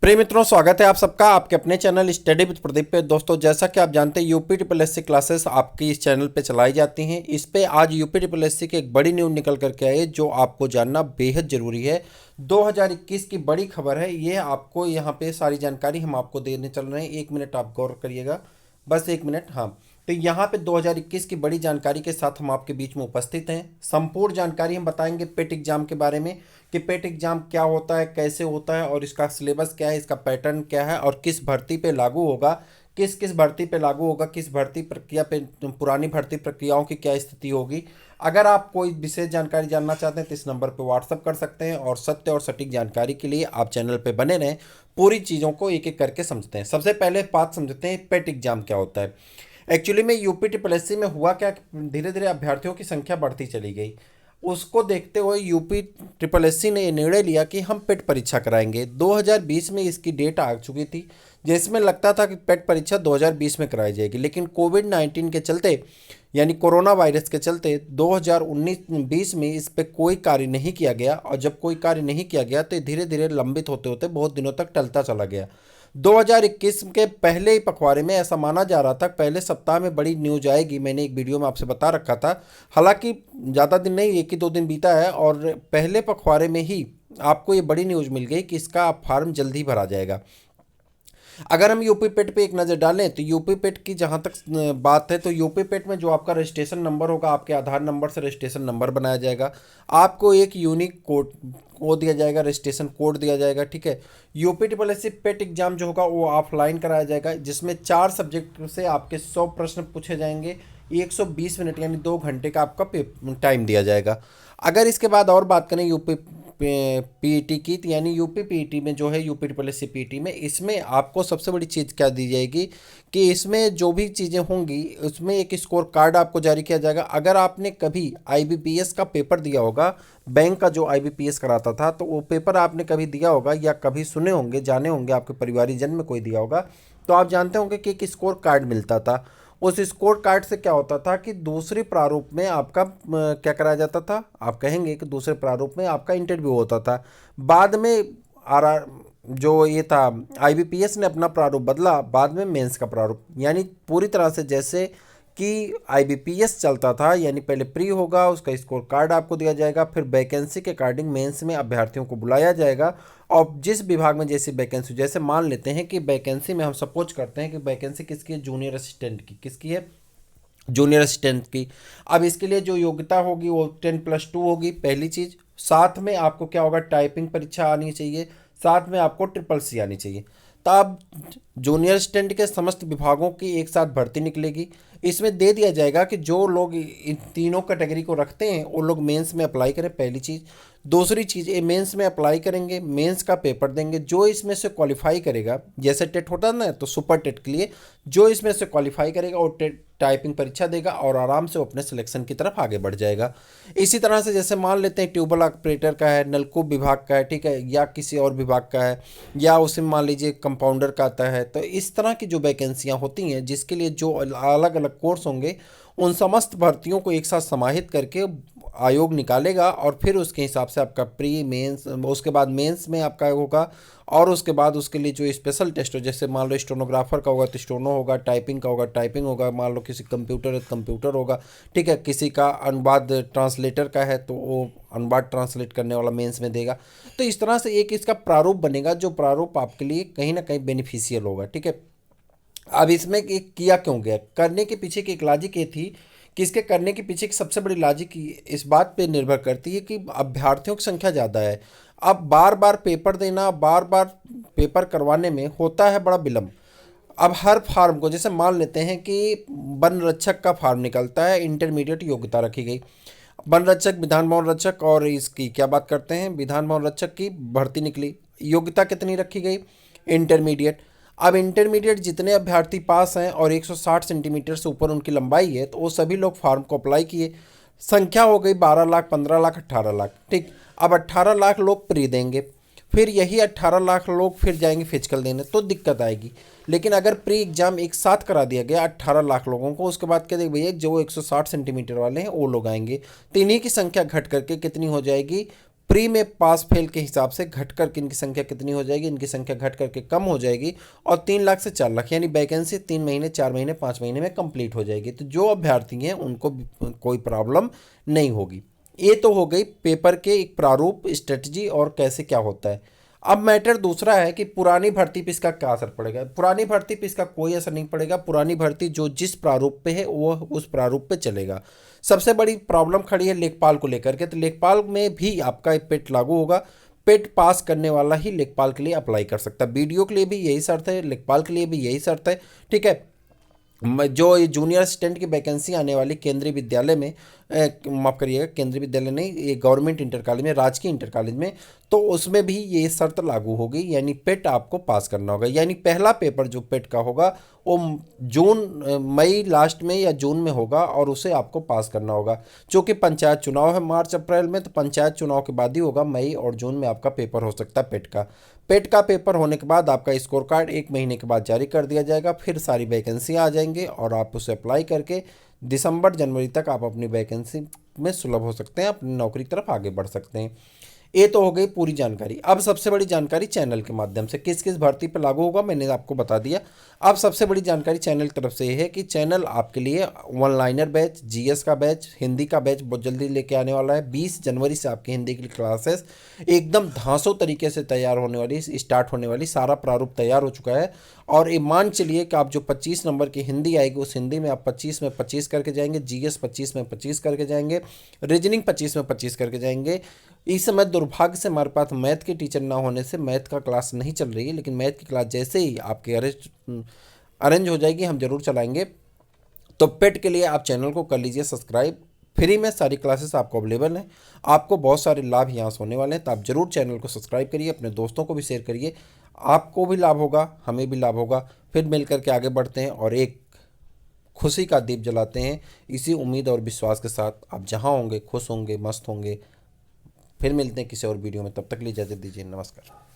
प्रिय मित्रों, स्वागत है आप सबका आपके अपने चैनल स्टडी विद प्रदीप पे। दोस्तों, जैसा कि आप जानते हैं UP triple S C classes आपकी इस चैनल पे चलाई जाती हैं। इस पे आज यूपी ट्रिपल एस सी की एक बड़ी न्यूज़ निकल करके आई है जो आपको जानना बेहद ज़रूरी है। 2021 की बड़ी खबर है ये। आपको यहाँ पे सारी जानकारी हम आपको देने चल रहे हैं। 1 मिनट आप गौर करिएगा, बस 1 मिनट। हाँ, तो यहाँ पे 2021 की बड़ी जानकारी के साथ हम आपके बीच में उपस्थित हैं। संपूर्ण जानकारी हम बताएंगे पेट एग्जाम के बारे में कि पेट एग्जाम क्या होता है, कैसे होता है और इसका सिलेबस क्या है, इसका पैटर्न क्या है और किस भर्ती पे लागू होगा, किस किस भर्ती पे लागू होगा, किस भर्ती प्रक्रिया पे, पुरानी भर्ती प्रक्रियाओं की क्या स्थिति होगी। अगर आप कोई विशेष जानकारी जानना चाहते हैं तो इस नंबर पर व्हाट्सअप कर सकते हैं और सत्य और सटीक जानकारी के लिए आप चैनल पर बने रहें। पूरी चीज़ों को एक एक करके समझते हैं। सबसे पहले बात समझते हैं पेट एग्जाम क्या होता है। एक्चुअली में यूपी ट्रिपल एस सी में हुआ क्या, धीरे धीरे अभ्यर्थियों की संख्या बढ़ती चली गई। उसको देखते हुए यूपी ट्रिपल एस सी ने ये निर्णय लिया कि हम पेट परीक्षा कराएंगे। 2020 में इसकी डेट आ चुकी थी, जिसमें लगता था कि पेट परीक्षा 2020 में कराई जाएगी, लेकिन कोविड-19 के चलते यानी कोरोना वायरस के चलते 2019-20 में इस पे कोई कार्य नहीं किया गया। और जब कोई कार्य नहीं किया गया तो धीरे धीरे लंबित होते होते बहुत दिनों तक टलता चला गया। 2021 के पहले ही पखवाड़े में ऐसा माना जा रहा था पहले सप्ताह में बड़ी न्यूज आएगी। मैंने एक वीडियो में आपसे बता रखा था। हालांकि ज़्यादा दिन नहीं, 1 ही 2 दिन बीता है और पहले पखवाड़े में ही आपको ये बड़ी न्यूज़ मिल गई कि इसका फॉर्म जल्द ही भरा जाएगा। अगर हम यूपी पेट पे एक नज़र डालें तो यूपी पेट की जहाँ तक बात है तो यूपी पेट में जो आपका रजिस्ट्रेशन नंबर होगा, आपके आधार नंबर से रजिस्ट्रेशन नंबर बनाया जाएगा। आपको एक यूनिक कोड दिया जाएगा, रजिस्ट्रेशन कोड दिया जाएगा। ठीक है, UP triple S C PET exam जो होगा वो ऑफलाइन कराया जाएगा, जिसमें 4 सब्जेक्ट से आपके 100 प्रश्न पूछे जाएंगे। 120 मिनट यानी 2 घंटे का आपका टाइम दिया जाएगा। अगर इसके बाद और बात करें यूपी पीईटी की, तो यानी यूपी पीईटी में जो है UP triple S C PET में, इसमें आपको सबसे बड़ी चीज़ क्या दी जाएगी कि इसमें जो भी चीज़ें होंगी उसमें एक स्कोर कार्ड आपको जारी किया जाएगा। अगर आपने कभी आईबीपीएस का पेपर दिया होगा, बैंक का जो आईबीपीएस कराता था, तो वो पेपर आपने कभी दिया होगा या कभी सुने होंगे, जाने होंगे, आपके परिवारीजन में कोई दिया होगा, तो आप जानते होंगे कि एक स्कोर कार्ड मिलता था। उस स्कोर कार्ड से क्या होता था कि दूसरे प्रारूप में आपका क्या कराया जाता था, आप कहेंगे कि दूसरे प्रारूप में आपका इंटरव्यू होता था। बाद में आर जो ये था आईबीपीएस ने अपना प्रारूप बदला, बाद में मेंस का प्रारूप, यानी पूरी तरह से जैसे कि आईबीपीएस चलता था, यानी पहले प्री होगा, उसका स्कोर कार्ड आपको दिया जाएगा, फिर वैकेंसी के अकॉर्डिंग मेंस में अभ्यर्थियों को बुलाया जाएगा। और जिस विभाग में जैसी वैकेंसी, जैसे मान लेते हैं कि वैकेंसी में हम सपोज करते हैं कि वैकेंसी किसकी है, जूनियर असिस्टेंट की। किसकी है? जूनियर असिस्टेंट की। अब इसके लिए जो योग्यता होगी वो 10+2 होगी, पहली चीज़। साथ में आपको क्या होगा, टाइपिंग परीक्षा आनी चाहिए, साथ में आपको ट्रिपल सी आनी चाहिए। तब जूनियर असिस्टेंट के समस्त विभागों की एक साथ भर्ती निकलेगी। इसमें दे दिया जाएगा कि जो लोग इन तीनों कैटेगरी को रखते हैं वो लोग मेंस में अप्लाई करें, पहली चीज़। दूसरी चीज़, ये मेंस में अप्लाई करेंगे, मेंस का पेपर देंगे। जो इसमें से क्वालिफाई करेगा, जैसे टेट होता है ना, तो सुपर टेट के लिए जो इसमें से क्वालिफाई करेगा वो टेट टाइपिंग परीक्षा देगा और आराम से वो अपने सिलेक्शन की तरफ आगे बढ़ जाएगा। इसी तरह से जैसे मान लेते हैं ट्यूबवेल ऑपरेटर का है, नलकूप विभाग का है, ठीक है, या किसी और विभाग का है, या उसे मान लीजिए कंपाउंडर का आता है। तो इस तरह की जो वैकेंसियां होती हैं जिसके लिए जो अलग अलग कोर्स होंगे, उन समस्त भर्तियों को एक साथ समाहित करके आयोग निकालेगा और फिर उसके हिसाब से आपका प्री मेंस, उसके बाद मेंस में आपका होगा और उसके बाद उसके लिए जो स्पेशल टेस्ट हो, जैसे मान लो स्टेनोग्राफर का होगा तो स्टेनो होगा, टाइपिंग का होगा टाइपिंग होगा, मान लो किसी कंप्यूटर है तो कंप्यूटर होगा, ठीक है, किसी का अनुवाद ट्रांसलेटर का है तो वो अनुवाद ट्रांसलेट करने वाला मेंस में देगा। तो इस तरह से एक इसका प्रारूप बनेगा जो प्रारूप आपके लिए कहीं ना कहीं बेनिफिशियल होगा। ठीक है, अब इसमें एक किया क्यों गया, करने के पीछे की एक लॉजिक ये थी कि इसके करने के पीछे की सबसे बड़ी लॉजिक इस बात पे निर्भर करती है कि अभ्यर्थियों की संख्या ज़्यादा है। अब बार बार पेपर देना, बार बार पेपर करवाने में होता है बड़ा विलम्ब। अब हर फार्म को, जैसे मान लेते हैं कि वन रक्षक का फार्म निकलता है, इंटरमीडिएट योग्यता रखी गई, वन रक्षक, विधान भवन रक्षक, और इसकी क्या बात करते हैं, विधान भवन रक्षक की भर्ती निकली, योग्यता कितनी रखी गई, इंटरमीडिएट। अब इंटरमीडिएट जितने अभ्यर्थी पास हैं और 160 सेंटीमीटर से ऊपर उनकी लंबाई है तो वो सभी लोग फार्म को अप्लाई किए। संख्या हो गई 12 लाख, 15 लाख, 18 लाख। ठीक, अब 18 लाख लोग प्री देंगे, फिर यही 18 लाख लोग फिर जाएंगे फिजिकल देने, तो दिक्कत आएगी। लेकिन अगर प्री एग्जाम एक साथ करा दिया गया 18 लाख लोगों को, उसके बाद क्या देख भैया जो 160 सेंटीमीटर वाले हैं वो लोग आएंगे, तो इन्हीं की संख्या घट करके कितनी हो जाएगी, प्री में पास फेल के हिसाब से घट करके इनकी संख्या कितनी हो जाएगी, इनकी संख्या घट करके कम हो जाएगी और 3 लाख से 4 लाख यानी वैकेंसी 3 महीने 4 महीने 5 महीने में कंप्लीट हो जाएगी। तो जो अभ्यर्थी हैं उनको कोई प्रॉब्लम नहीं होगी। ये तो हो गई पेपर के एक प्रारूप, स्ट्रेटजी और कैसे क्या होता है। अब मैटर दूसरा है कि पुरानी भर्ती पे इसका क्या असर पड़ेगा। पुरानी भर्ती पे इसका कोई असर नहीं पड़ेगा। पुरानी भर्ती जो जिस प्रारूप पे है वो उस प्रारूप पे चलेगा। सबसे बड़ी प्रॉब्लम खड़ी है लेखपाल को लेकर के, तो लेखपाल में भी आपका पेट लागू होगा। पेट पास करने वाला ही लेखपाल के लिए अप्लाई कर सकता है। बीडीओ के लिए भी यही शर्त है, लेखपाल के लिए भी यही शर्त है। ठीक है, जो ये जूनियर असिस्टेंट की वैकेंसी आने वाली केंद्रीय विद्यालय में, माफ़ करिएगा केंद्रीय विद्यालय नहीं, ये गवर्नमेंट इंटर कॉलेज में, राजकीय इंटर कॉलेज में, तो उसमें भी ये शर्त लागू होगी, यानी पेट आपको पास करना होगा। यानी पहला पेपर जो पेट का होगा वो मई लास्ट में या जून में होगा और उसे आपको पास करना होगा। चूँकि पंचायत चुनाव है मार्च अप्रैल में, तो पंचायत चुनाव के बाद ही होगा। मई और जून में आपका पेपर हो सकता है पेट का। पेट का पेपर होने के बाद आपका स्कोर कार्ड 1 महीने के बाद जारी कर दिया जाएगा। फिर सारी वैकेंसी आ जाएंगे और आप उसे अप्लाई करके दिसंबर जनवरी तक आप अपनी वैकेंसी में सुलभ हो सकते हैं, अपनी नौकरी की तरफ आगे बढ़ सकते हैं। ये तो हो गई पूरी जानकारी। अब सबसे बड़ी जानकारी चैनल के माध्यम से किस किस भर्ती पर लागू होगा मैंने आपको बता दिया। अब सबसे बड़ी जानकारी चैनल की तरफ से ये है कि चैनल आपके लिए वन लाइनर बैच, जीएस का बैच, हिंदी का बैच बहुत जल्दी लेके आने वाला है। 20 जनवरी से आपकी हिंदी की क्लासेस एकदम धांसू तरीके से तैयार होने वाली, स्टार्ट होने वाली। सारा प्रारूप तैयार हो चुका है और ये मान चलिए कि आप जो 25 नंबर की हिंदी आएगी उस हिंदी में आप 25 में 25 करके जाएंगे, जीएस 25 में 25 करके जाएंगे, रीजनिंग 25 में 25 करके जाएंगे। इस समय दुर्भाग्य से हमारे पास मैथ के टीचर ना होने से मैथ का क्लास नहीं चल रही है, लेकिन मैथ की क्लास जैसे ही आपके अरेंज हो जाएगी हम जरूर चलाएंगे। तो पेट के लिए आप चैनल को कर लीजिए सब्सक्राइब। फ्री में सारी क्लासेस आपको अवेलेबल हैं। आपको बहुत सारे लाभ यहाँ से होने वाले हैं, तो आप जरूर चैनल को सब्सक्राइब करिए, अपने दोस्तों को भी शेयर करिए। आपको भी लाभ होगा, हमें भी लाभ होगा। फिर मिल करके आगे बढ़ते हैं और एक खुशी का दीप जलाते हैं। इसी उम्मीद और विश्वास के साथ आप जहाँ होंगे खुश होंगे, मस्त होंगे। फिर मिलते हैं किसी और वीडियो में, तब तक के लिए इजाज़त दीजिए। नमस्कार।